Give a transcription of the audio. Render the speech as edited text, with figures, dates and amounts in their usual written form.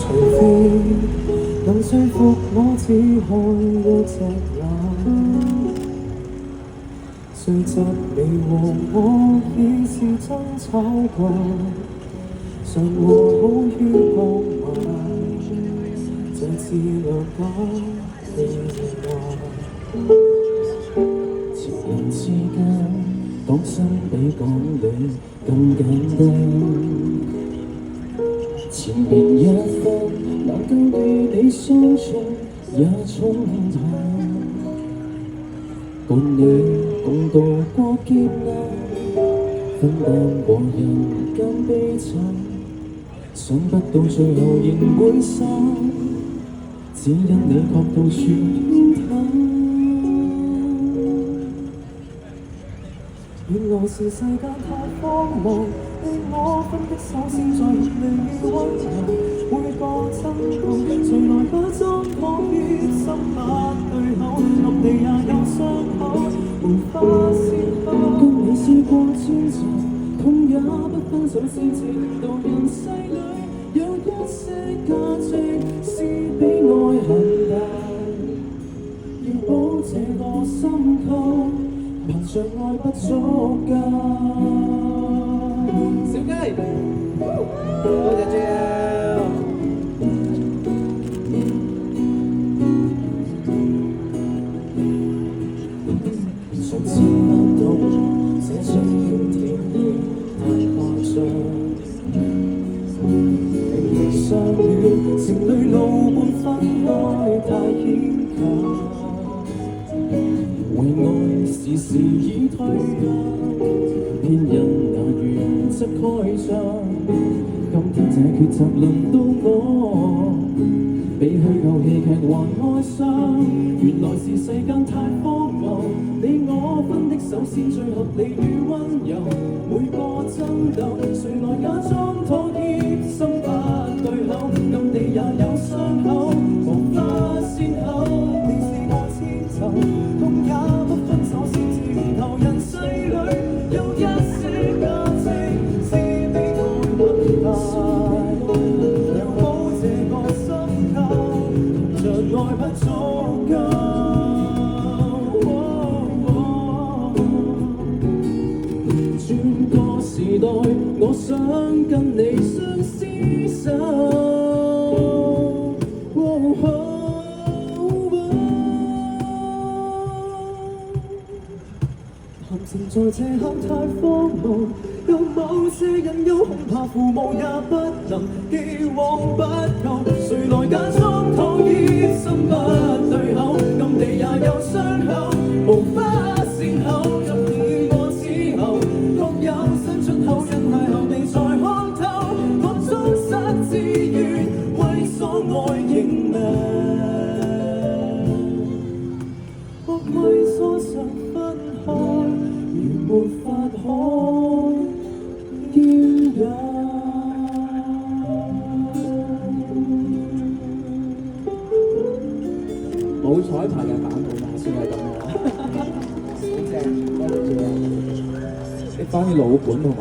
除非能說服我只看一隻眼，雖則你和我已是爭吵過，常和好於傍晚，這次略感變幻。情人之間講心比講理更簡單。前面一分能夠與你相處也充滿，伴你共度過劫難，分擔過人間悲慘，想不到最後仍會散，只因你確到處偏袒。原來是世間太荒謬，你我分的手先在離了溫柔，每個爭鬥，誰來假裝妥協，心不對口，落地也有傷口，無法善後。跟你試過專情，痛也不分手先至令到人世裏有一些價值是比愛恨大，要保這個心構。憑着愛不足夠。小雞，多謝豬啊！從前不懂這種甜意太誇張，明明相戀，情侶路伴分開太牽強。為愛時時已退讓，偏因那原則開張。今天這抉擇輪到我，比虛構戲劇還哀傷。原來是世間太荒謬，你我分的手先最合理與溫柔。每個爭鬥，誰來假裝妥協，心不對口，暗地也有傷口，無法善後。你是我千愁，痛也不分手先至源頭，人世裏有一些價值是比愛更大，要保這個心構，憑着愛不足夠。轉個時代，我想跟你相廝守。談情在這刻太荒謬，有某些隱憂，恐怕父母也不能既往不咎。誰來假裝妥協，心不對口，暗地也有傷口，無法善後。昨天我之後，各有新出口，因太後未才看透，我終失志願，為所愛認命，或為所想分開。沒法可牽引。冇彩排嘅版本啊，先係咁樣。好正，多謝你翻啲老本同埋。